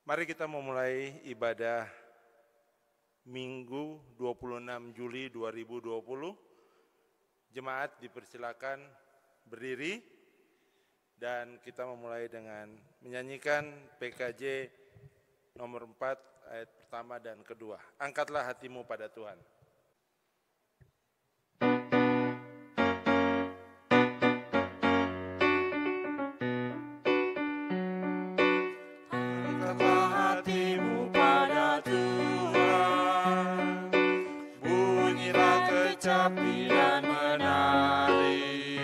Mari kita memulai ibadah Minggu 26 Juli 2020. Jemaat dipersilakan berdiri dan kita memulai dengan menyanyikan PKJ nomor 4 ayat pertama dan kedua. Angkatlah hatimu pada Tuhan. Capi dan menari,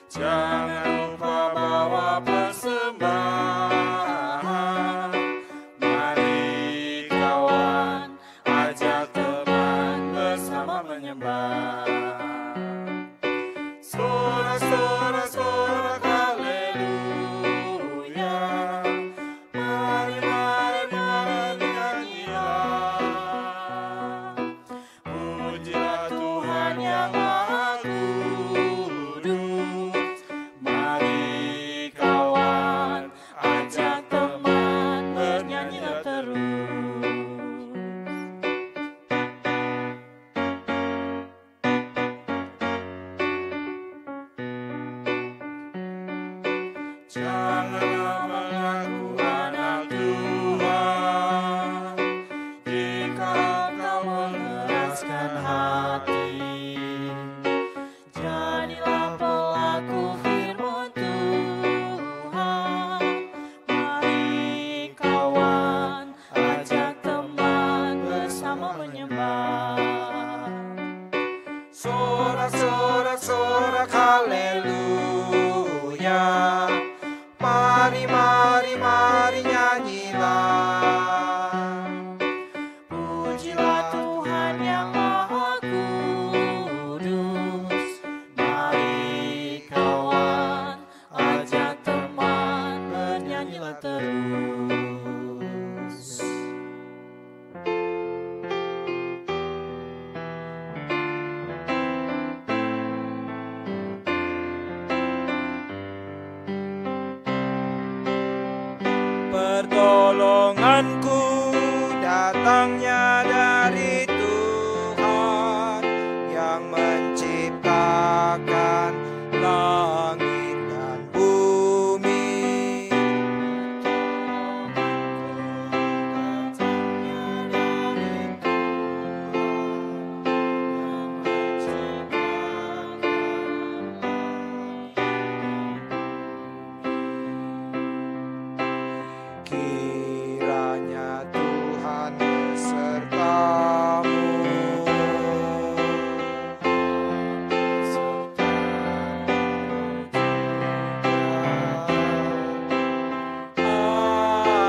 jangan lupa bawa persembahan. Mari kawan, ajak teman bersama menyembah. Sorak-sorak haleluya. Mari nyanyilah. Pujilah Tuhan yang Maha ikhlaskan hati. Jadilah pelaku firman Tuhan. Mari kawan, ajak teman bersama menyembah. Sorak-sorak haleluya. Mari, mari, mari nyanyilah. Pujilah Tuhan yang Maha Kudus. Mari kawan, ajak teman bernyanyilah terus. Pertolonganku datangnya dari Tuhan yang menciptakan langit dan bumi. Kiranya Tuhan besertamu.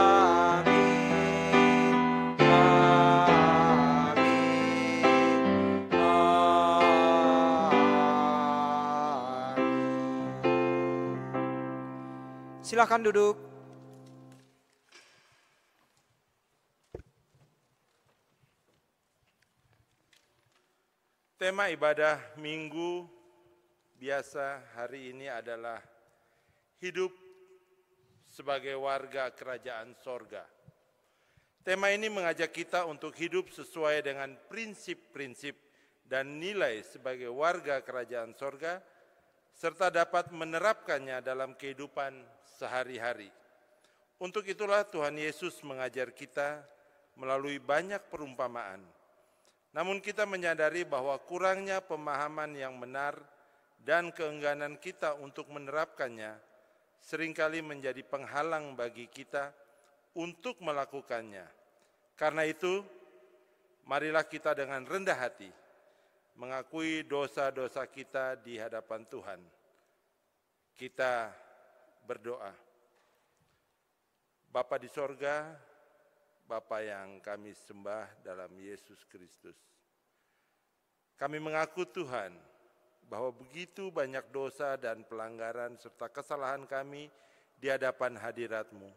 Amin, amin, amin. Silakan duduk. Tema ibadah Minggu biasa hari ini adalah hidup sebagai warga kerajaan sorga. Tema ini mengajak kita untuk hidup sesuai dengan prinsip-prinsip dan nilai sebagai warga kerajaan sorga, serta dapat menerapkannya dalam kehidupan sehari-hari. Untuk itulah Tuhan Yesus mengajar kita melalui banyak perumpamaan. Namun kita menyadari bahwa kurangnya pemahaman yang benar dan keengganan kita untuk menerapkannya seringkali menjadi penghalang bagi kita untuk melakukannya. Karena itu, marilah kita dengan rendah hati mengakui dosa-dosa kita di hadapan Tuhan. Kita berdoa. Bapa di sorga, Bapa yang kami sembah dalam Yesus Kristus. Kami mengaku Tuhan bahwa begitu banyak dosa dan pelanggaran serta kesalahan kami di hadapan hadirat-Mu.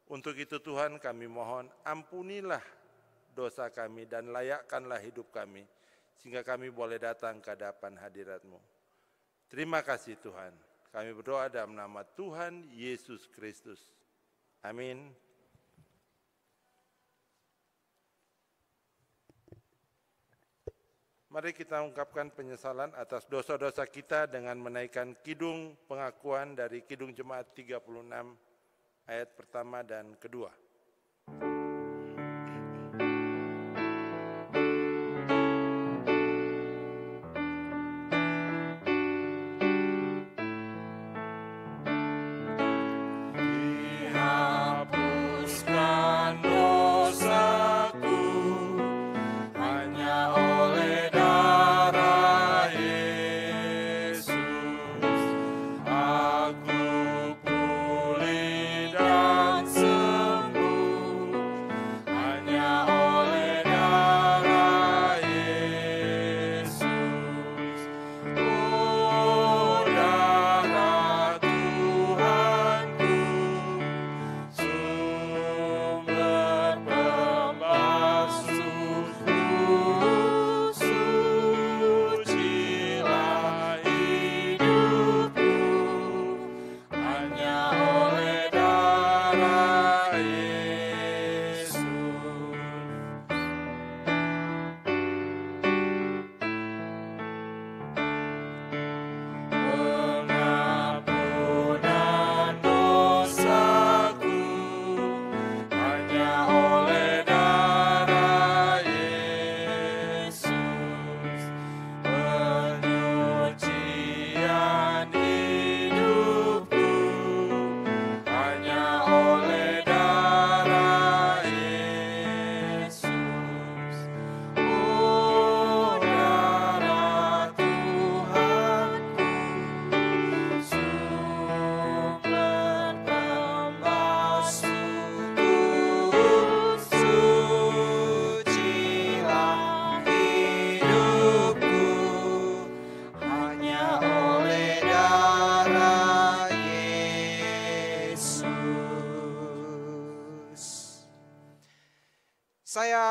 Untuk itu Tuhan kami mohon ampunilah dosa kami dan layakkanlah hidup kami sehingga kami boleh datang ke hadapan hadirat-Mu. Terima kasih Tuhan. Kami berdoa dalam nama Tuhan Yesus Kristus. Amin. Mari kita ungkapkan penyesalan atas dosa-dosa kita dengan menaikkan kidung pengakuan dari Kidung Jemaat 36 ayat pertama dan kedua. Dihapuskan dosaku hanya oleh darah Yesus. Aku pulih dan sembuh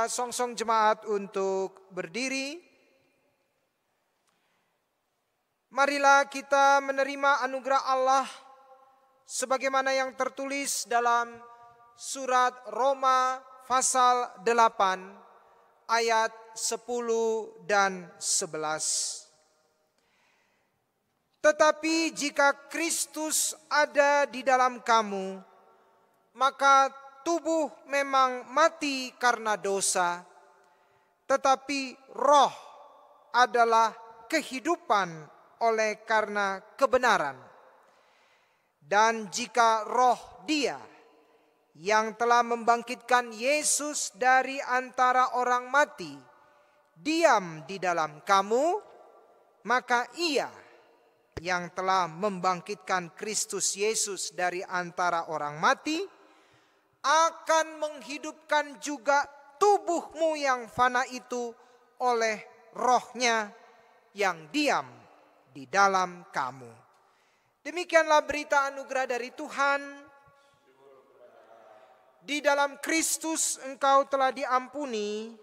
songsong jemaat untuk berdiri. Marilah kita menerima anugerah Allah sebagaimana yang tertulis dalam surat Roma pasal 8 ayat 10 dan 11. Tetapi jika Kristus ada di dalam kamu, maka tubuh memang mati karena dosa, tetapi roh adalah kehidupan oleh karena kebenaran. Dan jika roh Dia yang telah membangkitkan Yesus dari antara orang mati diam di dalam kamu, maka Ia yang telah membangkitkan Kristus Yesus dari antara orang mati akan menghidupkan juga tubuhmu yang fana itu oleh rohnya yang diam di dalam kamu. Demikianlah berita anugerah dari Tuhan. Di dalam Kristus engkau telah diampuni.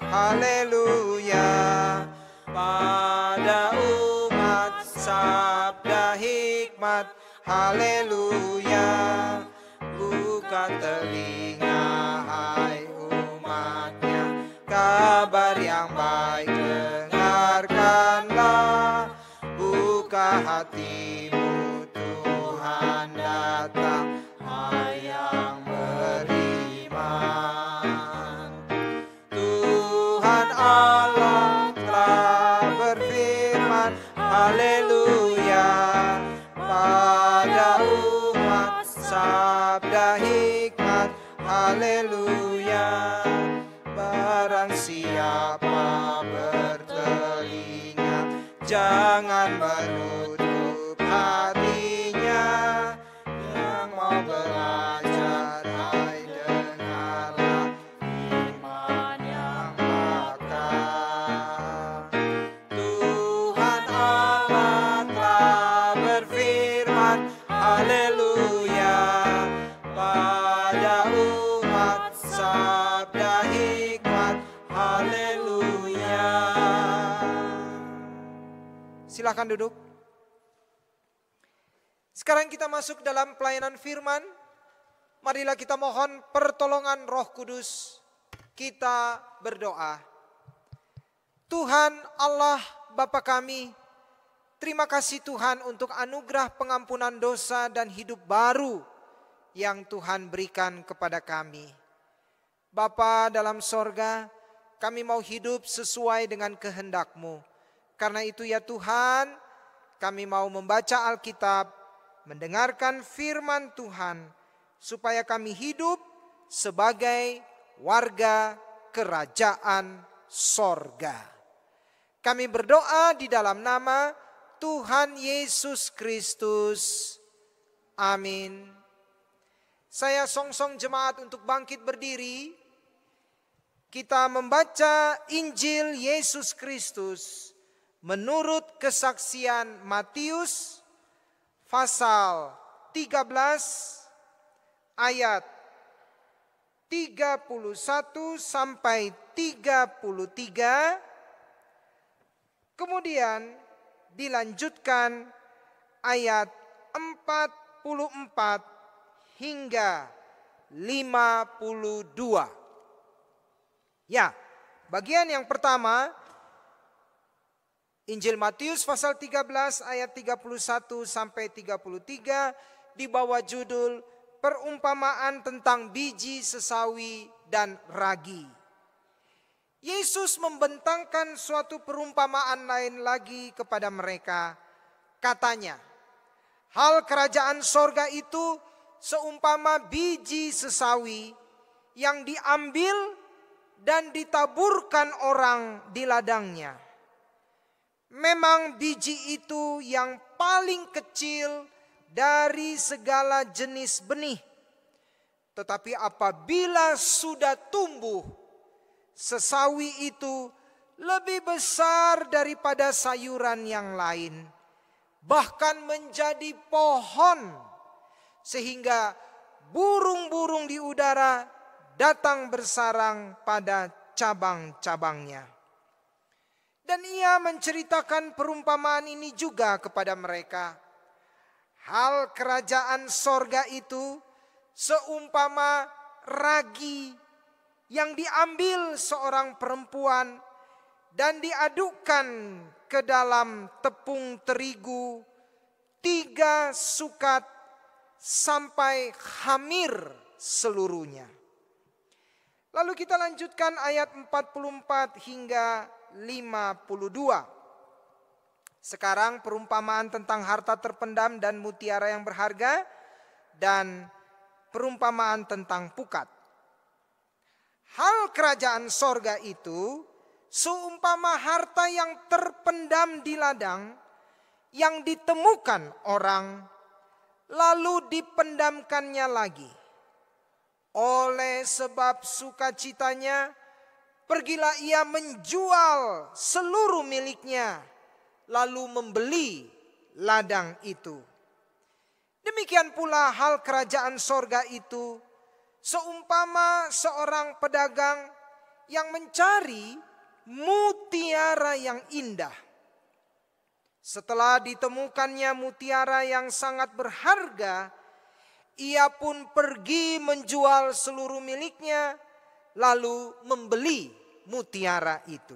Haleluya, pada umat sabda hikmat. Haleluya, buka telinga hai umatnya, kabar yang baik dengarkanlah. Buka hatimu, Tuhan datang, hai yang beriman. Allah telah berfirman, haleluya, pada umat sabda hikmat. Haleluya, barang siapa bertelinga, jangan menutup hatinya. Yang mau belajar, hai dengarlah iman yang bakar. Tuhan Allah telah berfirman, haleluya, pada umat sabda hikmat. Haleluya. Silakan duduk. Sekarang kita masuk dalam pelayanan firman. Marilah kita mohon pertolongan Roh Kudus. Kita berdoa. Tuhan Allah Bapa kami, terima kasih Tuhan untuk anugerah pengampunan dosa dan hidup baru yang Tuhan berikan kepada kami. Bapa dalam sorga, kami mau hidup sesuai dengan kehendak-Mu. Karena itu ya Tuhan, kami mau membaca Alkitab, mendengarkan firman Tuhan, supaya kami hidup sebagai warga kerajaan sorga. Kami berdoa di dalam nama Tuhan Yesus Kristus. Amin. Saya songsong jemaat untuk bangkit berdiri. Kita membaca Injil Yesus Kristus menurut kesaksian Matius pasal 13 ayat 31 sampai 33. Kemudian dilanjutkan ayat 44 hingga 52. Ya, bagian yang pertama Injil Matius pasal 13 ayat 31 sampai 33 di bawah judul perumpamaan tentang biji sesawi dan ragi. Yesus membentangkan suatu perumpamaan lain lagi kepada mereka. Katanya, hal kerajaan sorga itu seumpama biji sesawi yang diambil dan ditaburkan orang di ladangnya. Memang biji itu yang paling kecil dari segala jenis benih. Tetapi apabila sudah tumbuh, sesawi itu lebih besar daripada sayuran yang lain, bahkan menjadi pohon, sehingga burung-burung di udara datang bersarang pada cabang-cabangnya. Dan ia menceritakan perumpamaan ini juga kepada mereka. Hal kerajaan sorga itu seumpama ragi yang diambil seorang perempuan dan diadukkan ke dalam tepung terigu 3 sukat sampai khamir seluruhnya. Lalu kita lanjutkan ayat 44 hingga 52. Sekarang perumpamaan tentang harta terpendam dan mutiara yang berharga, dan perumpamaan tentang pukat. Hal kerajaan sorga itu seumpama harta yang terpendam di ladang, yang ditemukan orang, lalu dipendamkannya lagi. Oleh sebab sukacitanya, pergilah ia menjual seluruh miliknya, lalu membeli ladang itu. Demikian pula hal kerajaan sorga itu seumpama seorang pedagang yang mencari mutiara yang indah. Setelah ditemukannya mutiara yang sangat berharga, ia pun pergi menjual seluruh miliknya, lalu membeli mutiara itu.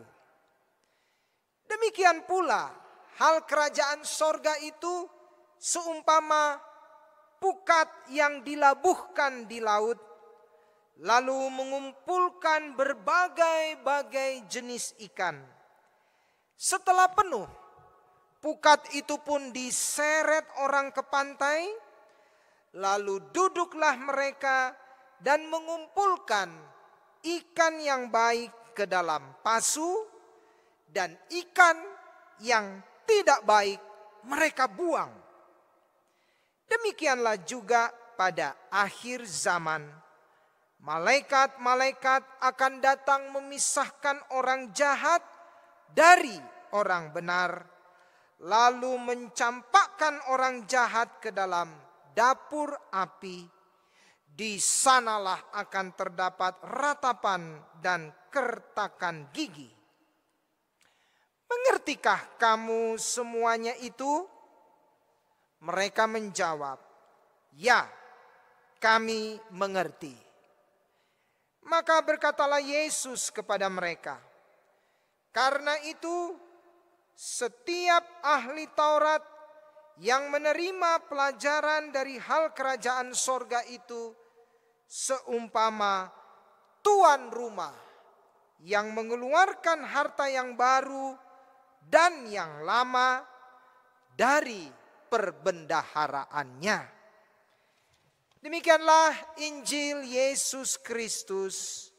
Demikian pula hal kerajaan sorga itu seumpama pukat yang dilabuhkan di laut, lalu mengumpulkan berbagai-bagai jenis ikan. Setelah penuh, pukat itu pun diseret orang ke pantai, lalu duduklah mereka dan mengumpulkan ikan yang baik ke dalam pasu, dan ikan yang tidak baik mereka buang. Demikianlah juga pada akhir zaman, malaikat-malaikat akan datang memisahkan orang jahat dari orang benar, lalu mencampakkan orang jahat ke dalam dapur api. Di sanalah akan terdapat ratapan dan kertakan gigi. Mengertikah kamu semuanya itu? Mereka menjawab, ya, kami mengerti. Maka berkatalah Yesus kepada mereka, karena itu setiap ahli Taurat yang menerima pelajaran dari hal kerajaan sorga itu seumpama tuan rumah yang mengeluarkan harta yang baru dan yang lama dari perbendaharaannya. Demikianlah Injil Yesus Kristus.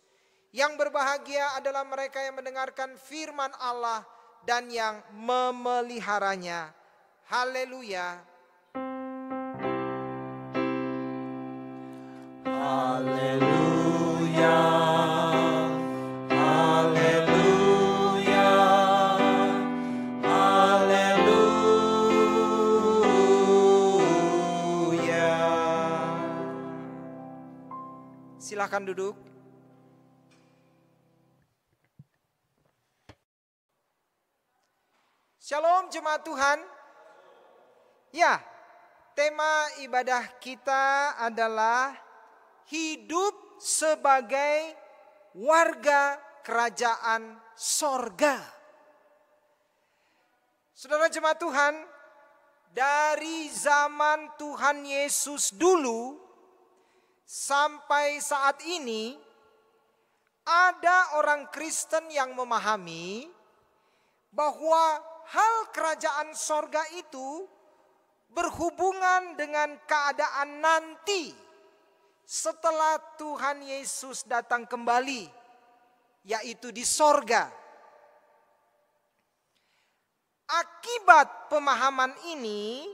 Yang berbahagia adalah mereka yang mendengarkan firman Allah dan yang memeliharanya. Haleluya. Haleluya, haleluya, haleluya. Silakan duduk. Shalom jemaat Tuhan. Ya, tema ibadah kita adalah hidup sebagai warga kerajaan sorga. Saudara jemaat Tuhan, dari zaman Tuhan Yesus dulu sampai saat ini, ada orang Kristen yang memahami bahwa hal kerajaan sorga itu berhubungan dengan keadaan nanti setelah Tuhan Yesus datang kembali, yaitu di sorga. akibat pemahaman ini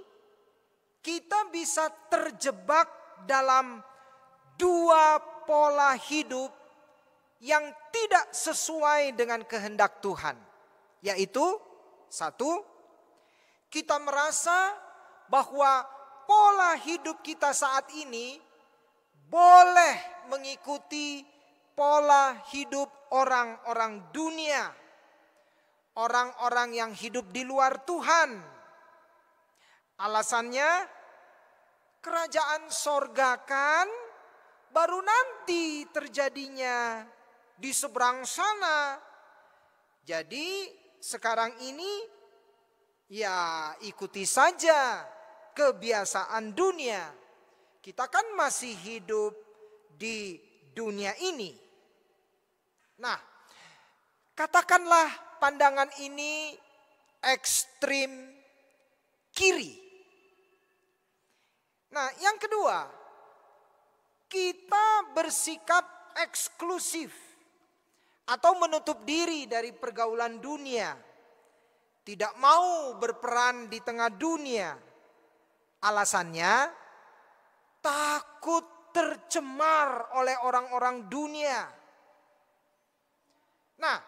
kita bisa terjebak dalam dua pola hidup yang tidak sesuai dengan kehendak Tuhan. Yaitu, satu, kita merasa bahwa pola hidup kita saat ini boleh mengikuti pola hidup orang-orang dunia. Orang-orang yang hidup di luar Tuhan. Alasannya, kerajaan sorga kan baru nanti terjadinya di seberang sana. Jadi sekarang ini ya ikuti saja kebiasaan dunia. Kita kan masih hidup di dunia ini. Nah, katakanlah pandangan ini ekstrim kiri. Nah, yang kedua, kita bersikap eksklusif atau menutup diri dari pergaulan dunia. Tidak mau berperan di tengah dunia. Alasannya, takut tercemar oleh orang-orang dunia. Nah,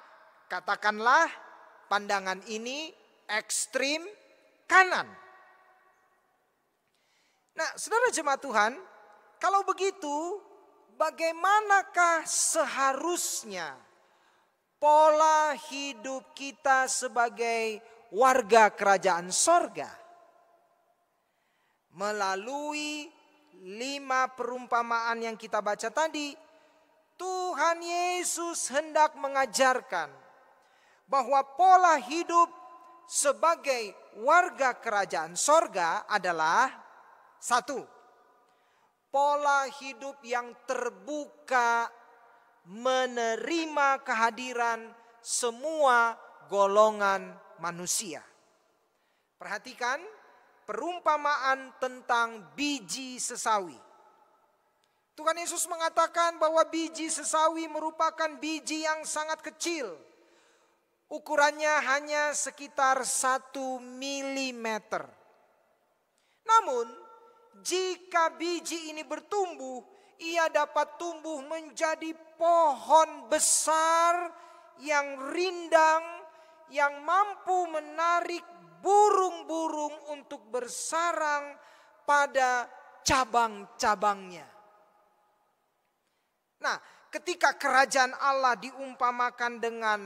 katakanlah pandangan ini ekstrim kanan. Nah, saudara jemaat Tuhan, kalau begitu bagaimanakah seharusnya pola hidup kita sebagai warga kerajaan sorga? Melalui 5 perumpamaan yang kita baca tadi, Tuhan Yesus hendak mengajarkan bahwa pola hidup sebagai warga kerajaan sorga adalah, satu, pola hidup yang terbuka menerima kehadiran semua golongan manusia. Perhatikan perumpamaan tentang biji sesawi. Tuhan Yesus mengatakan bahwa biji sesawi merupakan biji yang sangat kecil. Ukurannya hanya sekitar 1 milimeter. Namun, jika biji ini bertumbuh, ia dapat tumbuh menjadi pohon besar yang rindang, yang mampu menarik burung-burung untuk bersarang pada cabang-cabangnya. Nah, ketika kerajaan Allah diumpamakan dengan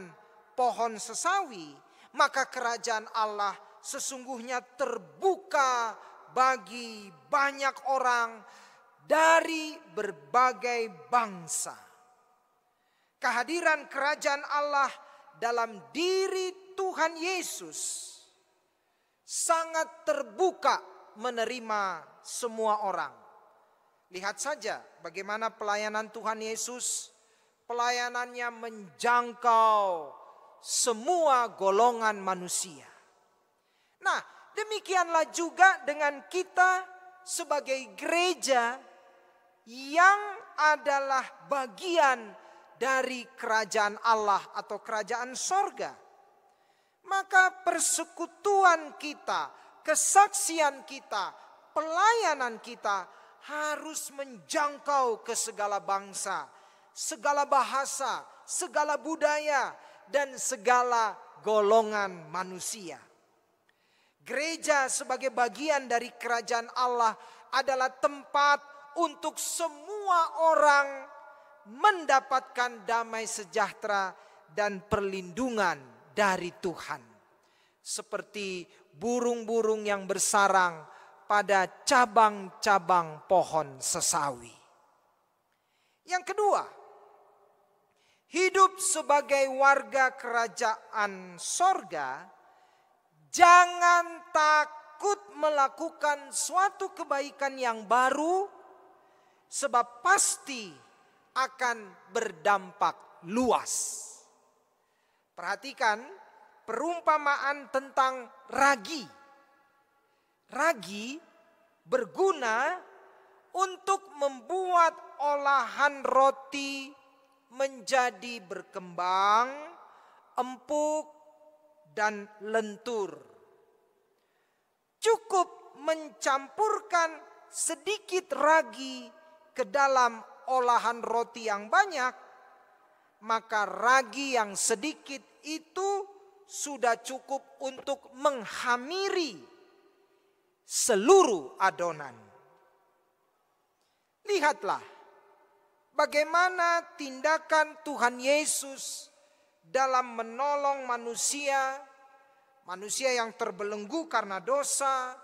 pohon sesawi, maka kerajaan Allah sesungguhnya terbuka bagi banyak orang dari berbagai bangsa. Kehadiran kerajaan Allah dalam diri Tuhan Yesus sangat terbuka menerima semua orang. Lihat saja bagaimana pelayanan Tuhan Yesus. Pelayanannya menjangkau semua golongan manusia. Nah, demikianlah juga dengan kita sebagai gereja yang adalah bagian dari kerajaan Allah atau kerajaan sorga. Maka persekutuan kita, kesaksian kita, pelayanan kita harus menjangkau ke segala bangsa, segala bahasa, segala budaya, dan segala golongan manusia. Gereja sebagai bagian dari kerajaan Allah adalah tempat untuk semua orang mendapatkan damai sejahtera dan perlindungan dari Tuhan. Seperti burung-burung yang bersarang pada cabang-cabang pohon sesawi. Yang kedua, hidup sebagai warga kerajaan sorga, jangan takut melakukan suatu kebaikan yang baru, sebab pasti akan berdampak luas. Perhatikan perumpamaan tentang ragi. Ragi berguna untuk membuat olahan roti menjadi berkembang, empuk, dan lentur. cukup mencampurkan sedikit ragi ke dalam olahan roti yang banyak, maka ragi yang sedikit itu sudah cukup untuk menghamiri seluruh adonan. Lihatlah bagaimana tindakan Tuhan Yesus dalam menolong manusia, manusia yang terbelenggu karena dosa,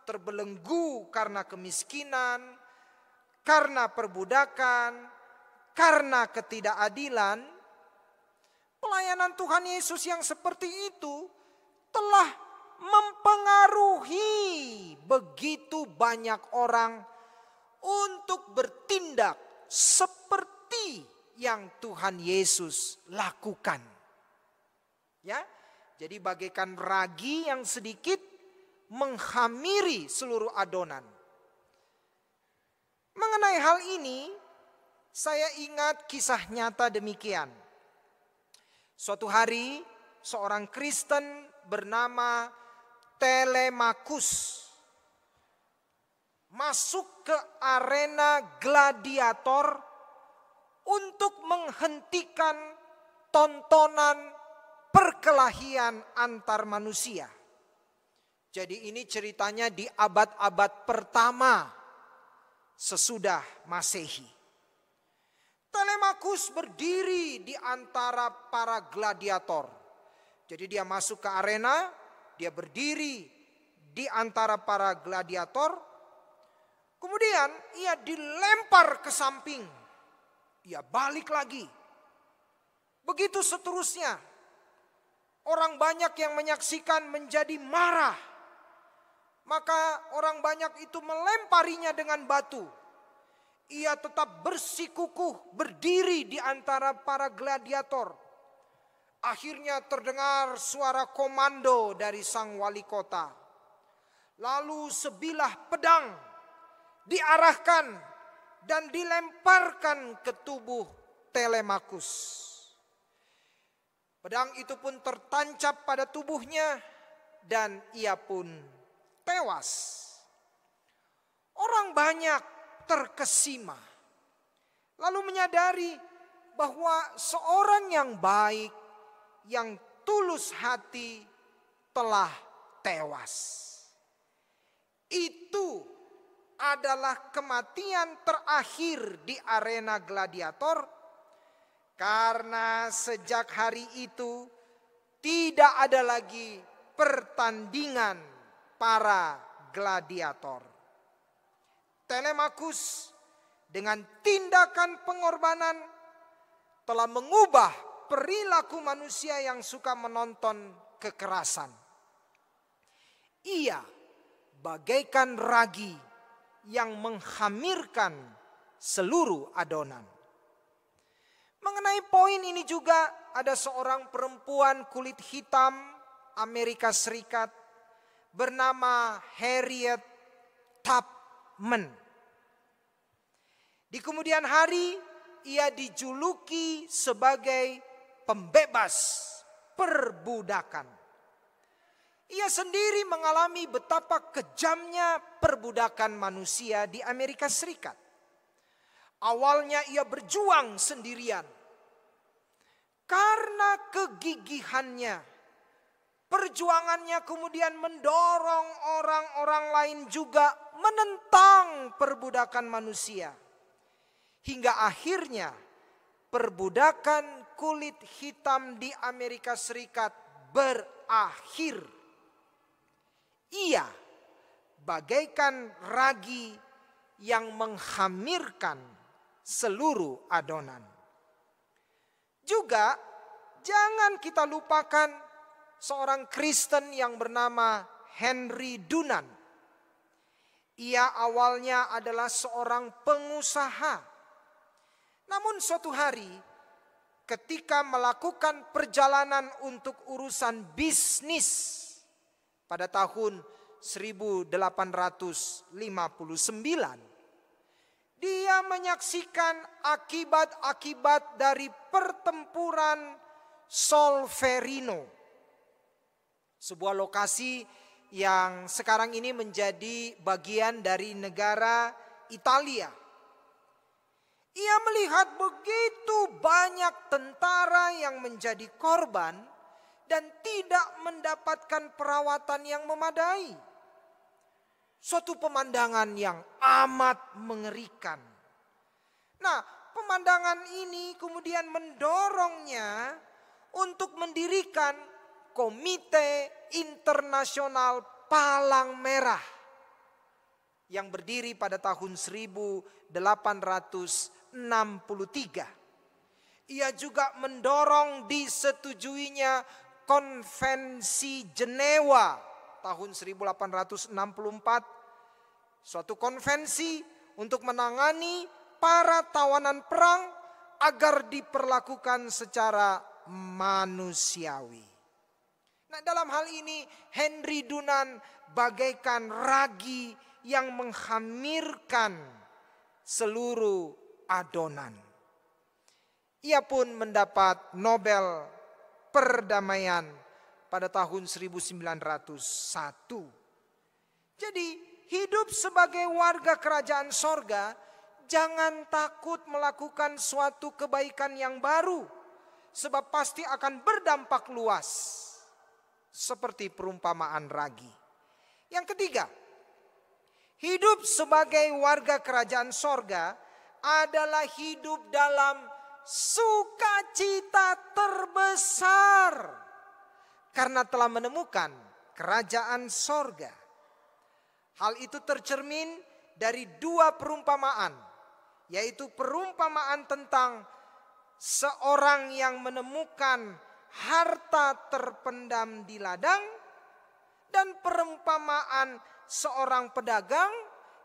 terbelenggu karena kemiskinan, karena perbudakan, karena ketidakadilan. Pelayanan Tuhan Yesus yang seperti itu telah mempengaruhi begitu banyak orang untuk bertindak seperti yang Tuhan Yesus lakukan. Ya, jadi bagaikan ragi yang sedikit menghamiri seluruh adonan. Mengenai hal ini, saya ingat kisah nyata demikian. Suatu hari, seorang Kristen bernama Telemakus masuk ke arena gladiator untuk menghentikan tontonan perkelahian antar manusia. Jadi ini ceritanya di abad-abad pertama sesudah Masehi. Telemakus berdiri di antara para gladiator. Jadi dia masuk ke arena, dia berdiri di antara para gladiator. Kemudian ia dilempar ke samping. Ia balik lagi. Begitu seterusnya. Orang banyak yang menyaksikan menjadi marah. Maka orang banyak itu melemparinya dengan batu. Ia tetap bersikukuh berdiri di antara para gladiator. Akhirnya terdengar suara komando dari sang wali kota. Lalu sebilah pedang diarahkan dan dilemparkan ke tubuh Telemakus. Pedang itu pun tertancap pada tubuhnya dan ia pun tewas. Orang banyak terkesima, lalu menyadari bahwa seorang yang baik, yang tulus hati telah tewas. Itu adalah kematian terakhir di arena gladiator, karena sejak hari itu tidak ada lagi pertandingan para gladiator. Telemakus dengan tindakan pengorbanan telah mengubah perilaku manusia yang suka menonton kekerasan. Ia bagaikan ragi yang menghamirkan seluruh adonan. Mengenai poin ini juga ada seorang perempuan kulit hitam Amerika Serikat bernama Harriet Tubman. Di kemudian hari ia dijuluki sebagai pembebas perbudakan. Ia sendiri mengalami betapa kejamnya perbudakan manusia di Amerika Serikat. Awalnya ia berjuang sendirian. Karena kegigihannya, perjuangannya kemudian mendorong orang-orang lain juga menentang perbudakan manusia. Hingga akhirnya perbudakan kulit hitam di Amerika Serikat berakhir. Ia bagaikan ragi yang menghamirkan seluruh adonan. Juga jangan kita lupakan seorang Kristen yang bernama Henry Dunant. Ia awalnya adalah seorang pengusaha. Namun suatu hari ketika melakukan perjalanan untuk urusan bisnis pada tahun 1859, dia menyaksikan akibat-akibat dari pertempuran Solferino, sebuah lokasi yang sekarang ini menjadi bagian dari negara Italia. Ia melihat begitu banyak tentara yang menjadi korban dan tidak mendapatkan perawatan yang memadai. Suatu pemandangan yang amat mengerikan. Nah, pemandangan ini kemudian mendorongnya untuk mendirikan Komite Internasional Palang Merah yang berdiri pada tahun 1863. Ia juga mendorong disetujuinya Konvensi Jenewa tahun 1864, suatu konvensi untuk menangani para tawanan perang agar diperlakukan secara manusiawi. Nah, dalam hal ini Henry Dunant bagaikan ragi yang menghamirkan seluruh adonan. Ia pun mendapat Nobel Perdamaian pada tahun 1901. Jadi hidup sebagai warga kerajaan sorga, jangan takut melakukan suatu kebaikan yang baru, sebab pasti akan berdampak luas. Seperti perumpamaan ragi. Yang ketiga, hidup sebagai warga kerajaan sorga adalah hidup dalam sukacita terbesar. Karena telah menemukan kerajaan sorga. Hal itu tercermin dari dua perumpamaan. Yaitu perumpamaan tentang seorang yang menemukan harta terpendam di ladang, dan perumpamaan seorang pedagang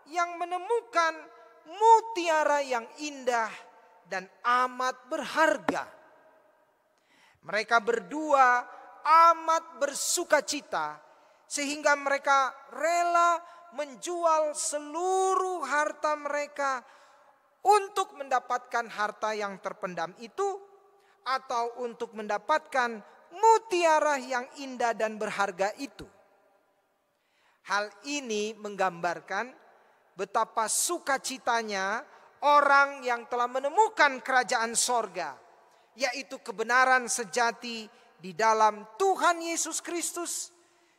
yang menemukan mutiara yang indah dan amat berharga. Mereka berdua amat bersukacita sehingga mereka rela menjual seluruh harta mereka untuk mendapatkan harta yang terpendam itu, atau untuk mendapatkan mutiara yang indah dan berharga itu. Hal ini menggambarkan betapa sukacitanya orang yang telah menemukan kerajaan sorga, yaitu kebenaran sejati di dalam Tuhan Yesus Kristus,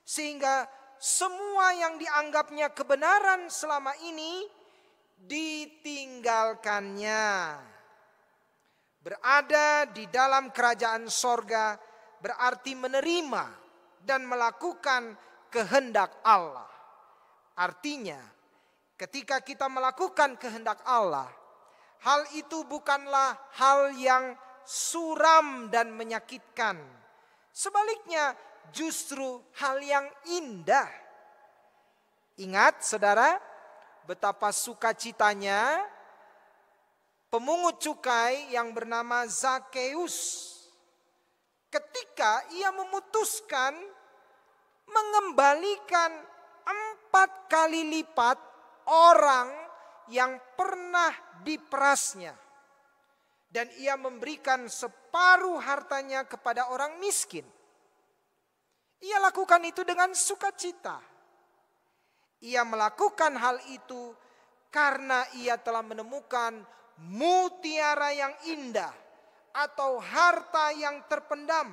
sehingga semua yang dianggapnya kebenaran selama ini ditinggalkannya. Berada di dalam kerajaan sorga berarti menerima dan melakukan kehendak Allah. Artinya, ketika kita melakukan kehendak Allah, hal itu bukanlah hal yang suram dan menyakitkan. Sebaliknya, justru hal yang indah. Ingat, saudara, betapa sukacitanya pemungut cukai yang bernama Zakheus ketika ia memutuskan mengembalikan 4 kali lipat orang yang pernah diperasnya, dan ia memberikan separuh hartanya kepada orang miskin. Ia lakukan itu dengan sukacita. Ia melakukan hal itu karena ia telah menemukan mutiara yang indah atau harta yang terpendam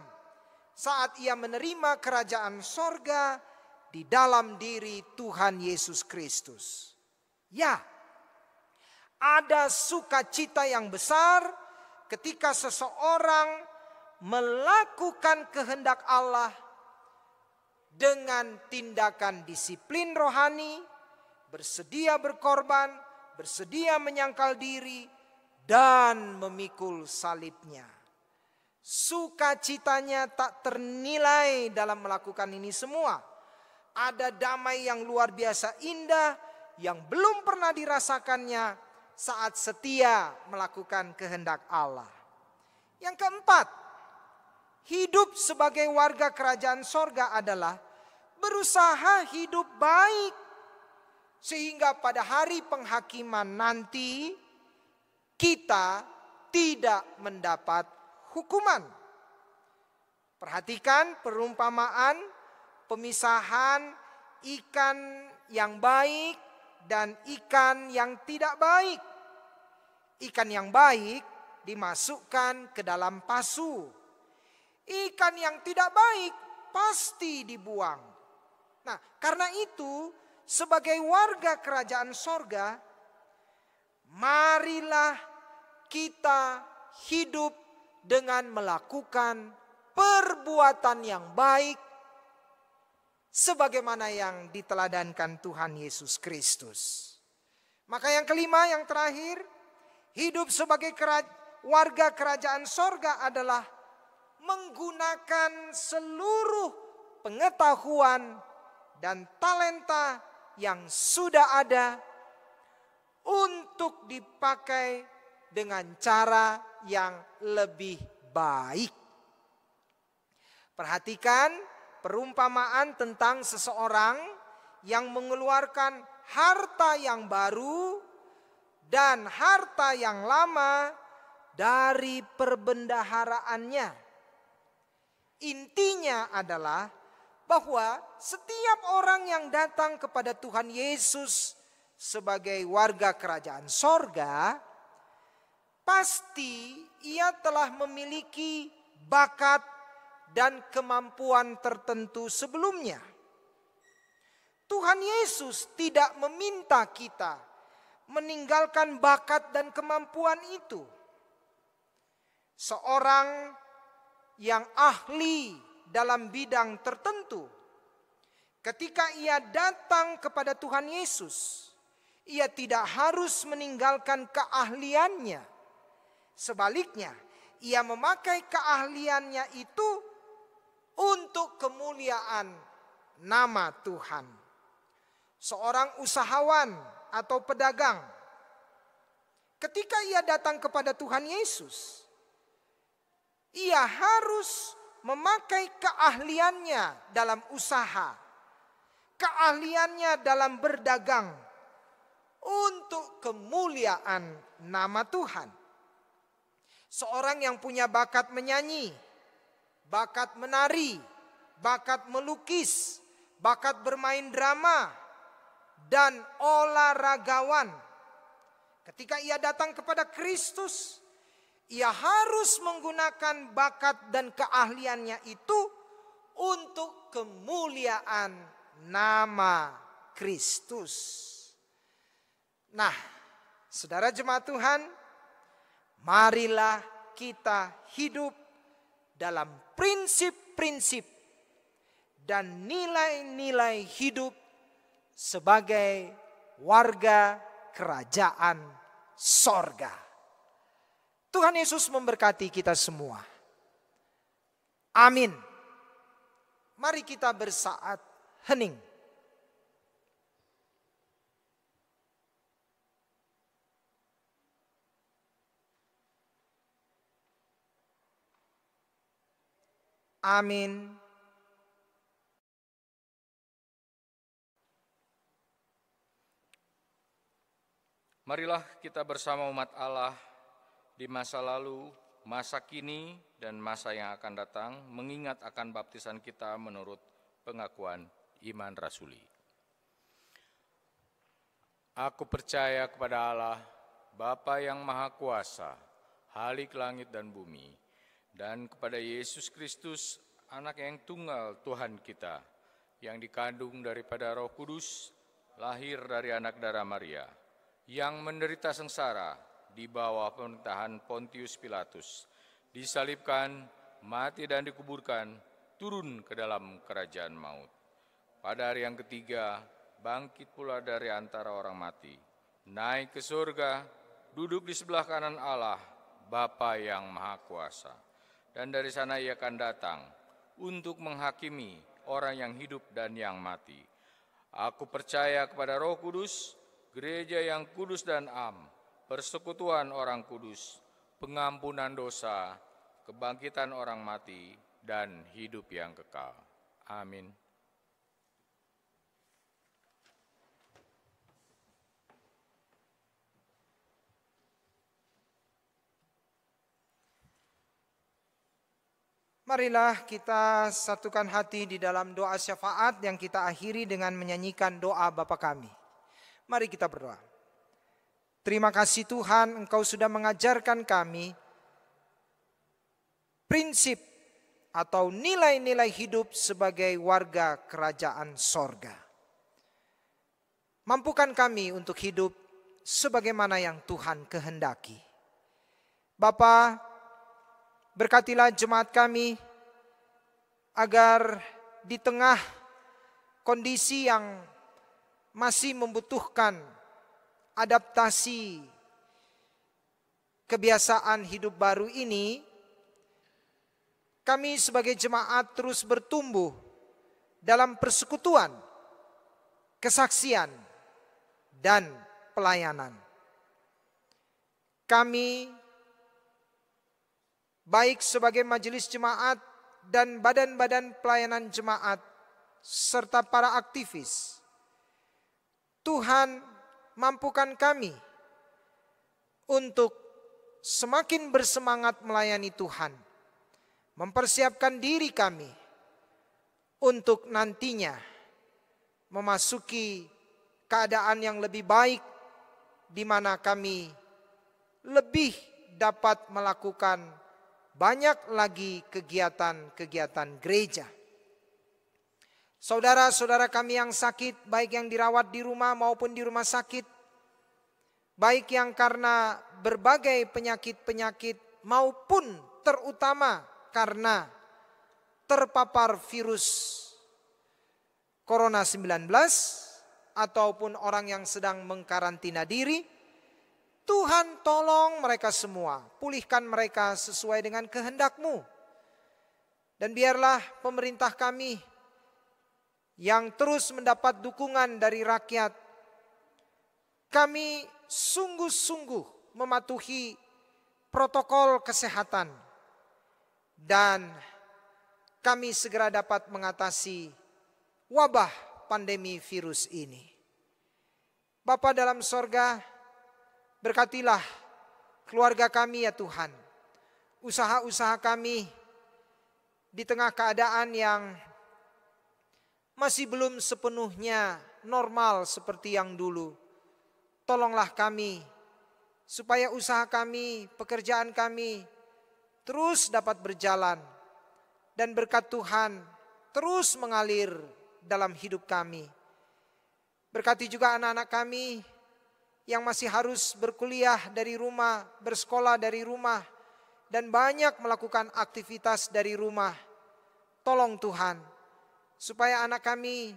saat ia menerima kerajaan sorga di dalam diri Tuhan Yesus Kristus. Ya, ada sukacita yang besar ketika seseorang melakukan kehendak Allah dengan tindakan disiplin rohani, bersedia berkorban, bersedia menyangkal diri, dan memikul salibnya. Sukacitanya tak ternilai dalam melakukan ini semua. Ada damai yang luar biasa indah yang belum pernah dirasakannya saat setia melakukan kehendak Allah. Yang keempat, hidup sebagai warga kerajaan sorga adalah berusaha hidup baik, sehingga pada hari penghakiman nanti kita tidak mendapat hukuman. Perhatikan perumpamaan pemisahan ikan yang baik dan ikan yang tidak baik. Ikan yang baik dimasukkan ke dalam pasu. Ikan yang tidak baik pasti dibuang. Nah, karena itu sebagai warga kerajaan sorga, marilah kita hidup dengan melakukan perbuatan yang baik sebagaimana yang diteladankan Tuhan Yesus Kristus. Maka yang kelima, yang terakhir, hidup sebagai warga kerajaan sorga adalah menggunakan seluruh pengetahuan dan talenta yang sudah ada untuk dipakai dengan cara yang lebih baik. Perhatikan perumpamaan tentang seseorang yang mengeluarkan harta yang baru dan harta yang lama dari perbendaharaannya. Intinya adalah bahwa setiap orang yang datang kepada Tuhan Yesus sebagai warga kerajaan sorga, pasti ia telah memiliki bakat dan kemampuan tertentu sebelumnya. Tuhan Yesus tidak meminta kita meninggalkan bakat dan kemampuan itu. Seorang yang ahli dalam bidang tertentu, ketika ia datang kepada Tuhan Yesus, ia tidak harus meninggalkan keahliannya. Sebaliknya, ia memakai keahliannya itu untuk kemuliaan nama Tuhan. Seorang usahawan atau pedagang, ketika ia datang kepada Tuhan Yesus, ia harus memakai keahliannya dalam usaha, keahliannya dalam berdagang untuk kemuliaan nama Tuhan. Seorang yang punya bakat menyanyi, bakat menari, bakat melukis, bakat bermain drama, dan olahragawan, ketika ia datang kepada Kristus, ia harus menggunakan bakat dan keahliannya itu untuk kemuliaan nama Kristus. Nah, saudara jemaat Tuhan, marilah kita hidup dalam prinsip-prinsip dan nilai-nilai hidup sebagai warga kerajaan sorga. Tuhan Yesus memberkati kita semua. Amin. Mari kita bersaat hening. Amin. Marilah kita bersama umat Allah di masa lalu, masa kini, dan masa yang akan datang mengingat akan baptisan kita menurut pengakuan iman rasuli. Aku percaya kepada Allah, Bapa yang Maha Kuasa, Halik langit dan bumi, dan kepada Yesus Kristus, Anak yang tunggal Tuhan kita, yang dikandung daripada Roh Kudus, lahir dari anak darah Maria, yang menderita sengsara di bawah pemerintahan Pontius Pilatus, disalibkan, mati dan dikuburkan, turun ke dalam kerajaan maut. Pada hari yang ketiga, bangkit pula dari antara orang mati, naik ke surga, duduk di sebelah kanan Allah, Bapa yang Maha Kuasa. Dan dari sana ia akan datang untuk menghakimi orang yang hidup dan yang mati. Aku percaya kepada Roh Kudus, gereja yang kudus dan am, persekutuan orang kudus, pengampunan dosa, kebangkitan orang mati, dan hidup yang kekal. Amin. Marilah kita satukan hati di dalam doa syafaat yang kita akhiri dengan menyanyikan doa Bapa kami. Mari kita berdoa. Terima kasih Tuhan, Engkau sudah mengajarkan kami prinsip atau nilai-nilai hidup sebagai warga kerajaan sorga. Mampukan kami untuk hidup sebagaimana yang Tuhan kehendaki. Bapa, berkatilah jemaat kami agar di tengah kondisi yang masih membutuhkan adaptasi kebiasaan hidup baru ini, kami sebagai jemaat terus bertumbuh dalam persekutuan, kesaksian, dan pelayanan. Kami baik sebagai majelis jemaat dan badan-badan pelayanan jemaat serta para aktivis, Tuhan mampukan kami untuk semakin bersemangat melayani Tuhan, mempersiapkan diri kami untuk nantinya memasuki keadaan yang lebih baik, di mana kami lebih dapat melakukan banyak lagi kegiatan-kegiatan gereja. Saudara-saudara kami yang sakit, baik yang dirawat di rumah maupun di rumah sakit, baik yang karena berbagai penyakit-penyakit maupun terutama karena terpapar virus Corona 19 ataupun orang yang sedang mengkarantina diri, Tuhan tolong mereka semua, pulihkan mereka sesuai dengan kehendak-Mu. Dan biarlah pemerintah kami yang terus mendapat dukungan dari rakyat, kami sungguh-sungguh mematuhi protokol kesehatan dan kami segera dapat mengatasi wabah pandemi virus ini. Bapa dalam sorga, berkatilah keluarga kami ya Tuhan. Usaha-usaha kami di tengah keadaan yang masih belum sepenuhnya normal seperti yang dulu. Tolonglah kami supaya usaha kami, pekerjaan kami terus dapat berjalan. Dan berkat Tuhan terus mengalir dalam hidup kami. Berkati juga anak-anak kami yang masih harus berkuliah dari rumah, bersekolah dari rumah, dan banyak melakukan aktivitas dari rumah. Tolong Tuhan, supaya anak kami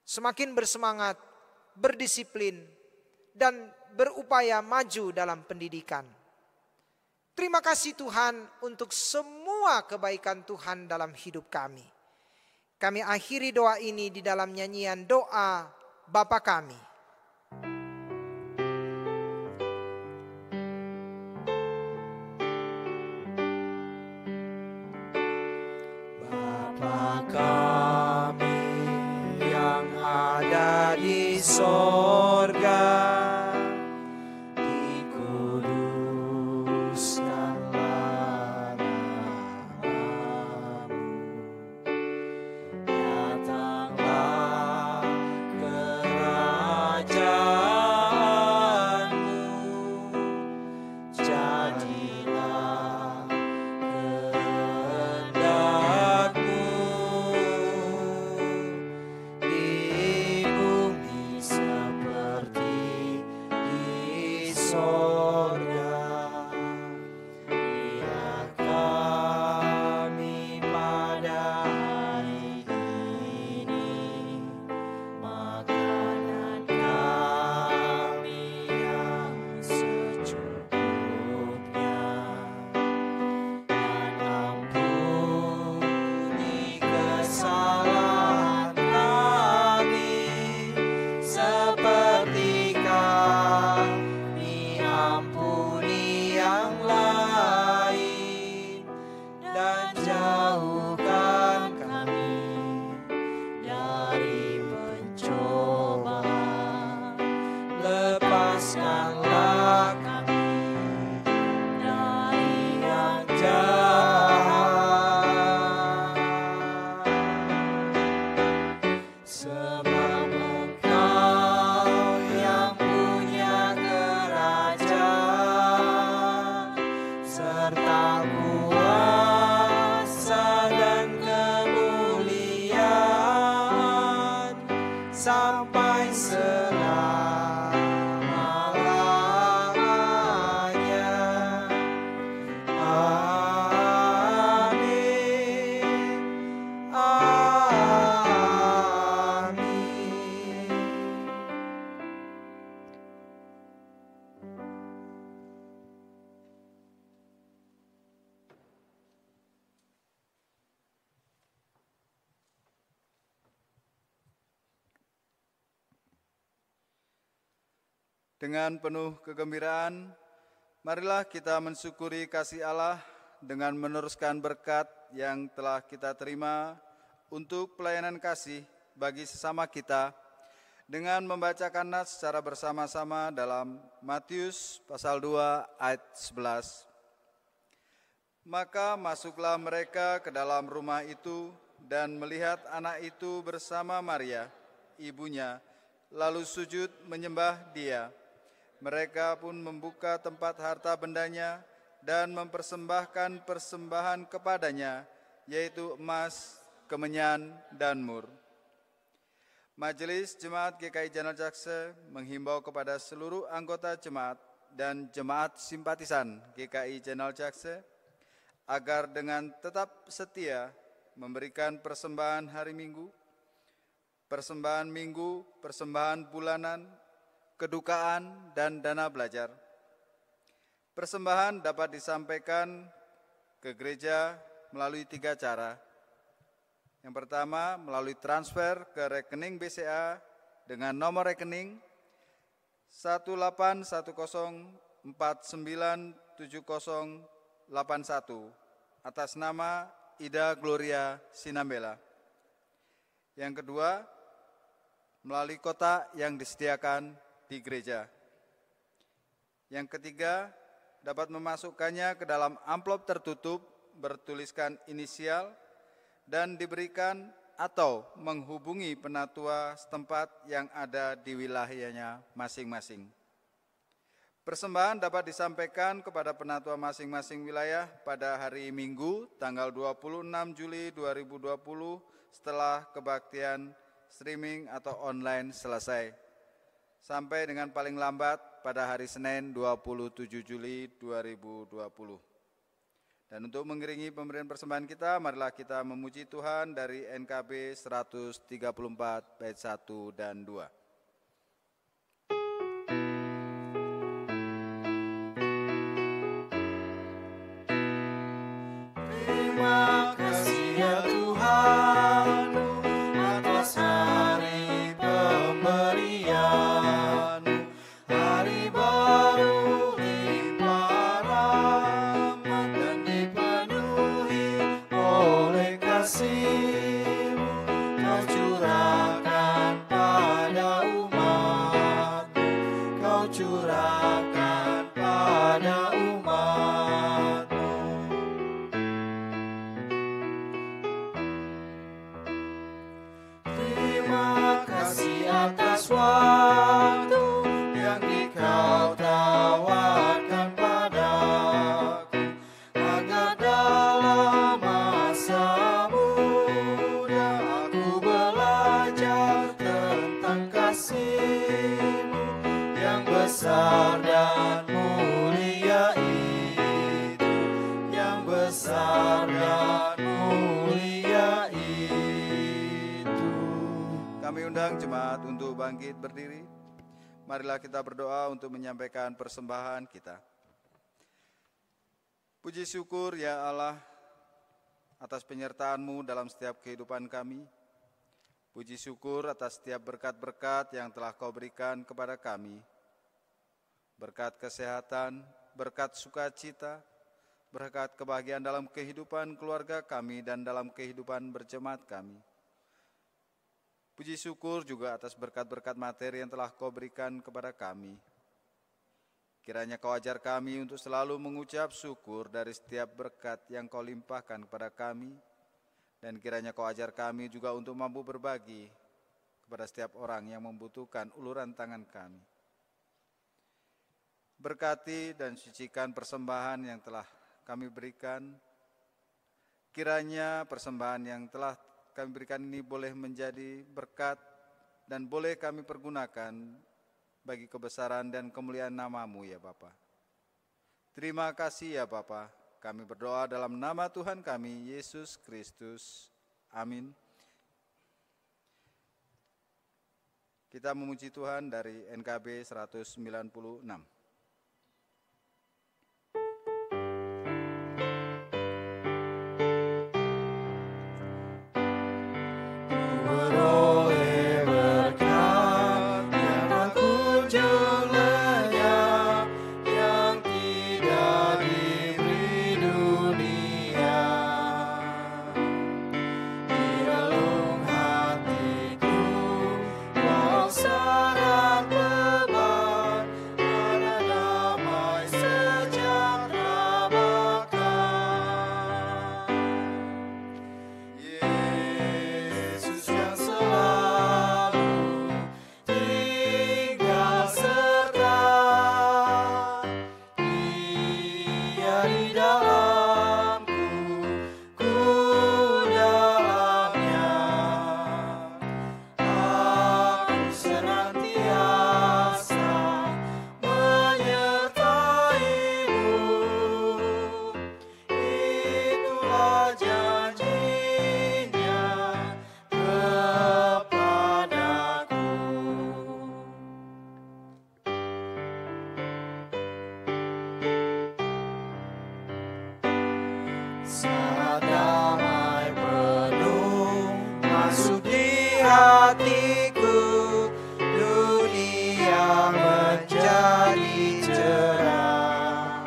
semakin bersemangat, berdisiplin, dan berupaya maju dalam pendidikan. Terima kasih Tuhan untuk semua kebaikan Tuhan dalam hidup kami. Kami akhiri doa ini di dalam nyanyian doa Bapa kami. Kami yang ada di sorga, dikuduskanlah namamu, datanglah kerajaanmu, jadilah kehendakmu di bumi seperti di sorga. Biar kami pada hari ini makanan kami yang secukupnya, dan ampuni kesalahan kami seperti kami ampuni Dengan penuh kegembiraan, marilah kita mensyukuri kasih Allah dengan meneruskan berkat yang telah kita terima untuk pelayanan kasih bagi sesama kita dengan membacakan nas secara bersama-sama dalam Matius pasal 2 ayat 11. Maka masuklah mereka ke dalam rumah itu dan melihat anak itu bersama Maria, ibunya, lalu sujud menyembah dia. Mereka pun membuka tempat harta bendanya dan mempersembahkan persembahan kepadanya, yaitu emas, kemenyan, dan mur. Majelis Jemaat GKI Channel Jakse menghimbau kepada seluruh anggota jemaat dan jemaat simpatisan GKI Channel Jakse agar dengan tetap setia memberikan persembahan hari Minggu, persembahan bulanan, kedukaan, dan dana belajar. Persembahan dapat disampaikan ke gereja melalui 3 cara. Yang pertama, melalui transfer ke rekening BCA dengan nomor rekening 181497081 atas nama Ida Gloria Sinambela. Yang kedua, melalui kotak yang disediakan di gereja. Yang ketiga, dapat memasukkannya ke dalam amplop tertutup bertuliskan inisial dan diberikan atau menghubungi penatua setempat yang ada di wilayahnya masing-masing. Persembahan dapat disampaikan kepada penatua masing-masing wilayah pada hari Minggu tanggal 26 Juli 2020 setelah kebaktian streaming atau online selesai, sampai dengan paling lambat pada hari Senin 27 Juli 2020. Dan untuk mengiringi pemberian persembahan kita, marilah kita memuji Tuhan dari NKB 134 bait 1 dan 2. Terima kasih ya Tuhan atas hari pemberian, hari baru limpah rahmat dan dipenuhi oleh kasih-Mu. Kau curahkan pada umat-Mu, Kau curahkan pada umat-Mu. Terima kasih atas waktu yang Kau tawarkan padaku, agar dalam masa muda aku belajar tentang kasih-Mu yang besar dan mulia itu, yang besar dan mulia itu. Kami undang jemaat untuk bangkit berdiri. Marilah kita berdoa untuk menyampaikan persembahan kita. Puji syukur ya Allah atas penyertaan-Mu dalam setiap kehidupan kami. Puji syukur atas setiap berkat-berkat yang telah Kau berikan kepada kami. Berkat kesehatan, berkat sukacita, berkat kebahagiaan dalam kehidupan keluarga kami dan dalam kehidupan berjemaat kami. Puji syukur juga atas berkat-berkat materi yang telah Kau berikan kepada kami. Kiranya Kau ajar kami untuk selalu mengucap syukur dari setiap berkat yang Kau limpahkan kepada kami. Dan kiranya Kau ajar kami juga untuk mampu berbagi kepada setiap orang yang membutuhkan uluran tangan kami. Berkati dan sucikan persembahan yang telah kami berikan. Kiranya persembahan yang telah kami berikan ini boleh menjadi berkat dan boleh kami pergunakan bagi kebesaran dan kemuliaan nama-Mu ya Bapa. Terima kasih ya Bapa. Kami berdoa dalam nama Tuhan kami, Yesus Kristus. Amin. Kita memuji Tuhan dari NKB 196. Beroleh berkat yang tak kunjung saat damai penuh masuk di hatiku, dunia menjadi cerah.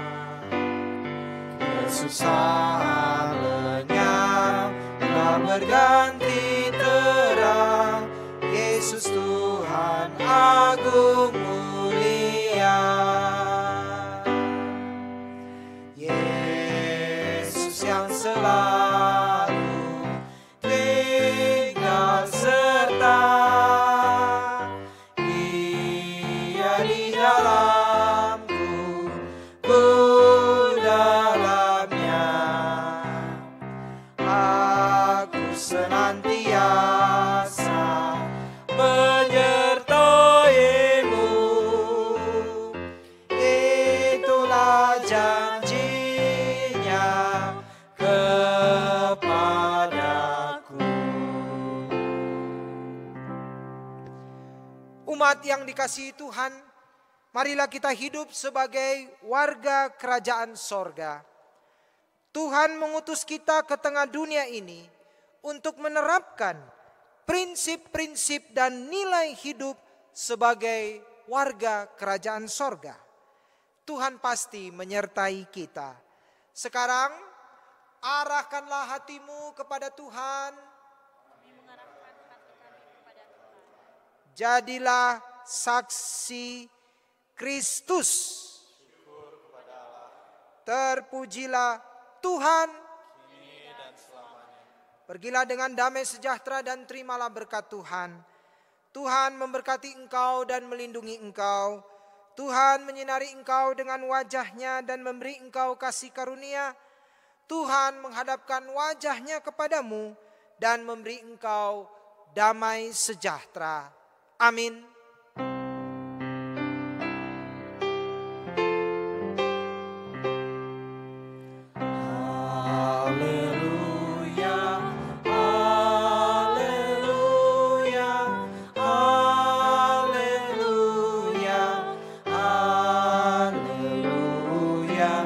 Kesusahan lenyap, telah berganti terang. Yesus Tuhan agung mulia. Yesus yang selalu tinggal serta, Dia di dalamku, ku dalamnya. Aku senantiasa menyertaimu, itulah janjinya kepadaku. Umat yang dikasihi Tuhan, marilah kita hidup sebagai warga kerajaan sorga. Tuhan mengutus kita ke tengah dunia ini untuk menerapkan prinsip-prinsip dan nilai hidup sebagai warga kerajaan sorga. Tuhan pasti menyertai kita. Sekarang arahkanlah hatimu kepada Tuhan. Jadilah saksi Kristus. Terpujilah Tuhan. Pergilah dengan damai sejahtera dan terimalah berkat Tuhan. Tuhan memberkati engkau dan melindungi engkau. Tuhan menyinari engkau dengan wajah-Nya dan memberi engkau kasih karunia. Tuhan menghadapkan wajah-Nya kepadamu dan memberi engkau damai sejahtera. Amin. Haleluya, haleluya, haleluya.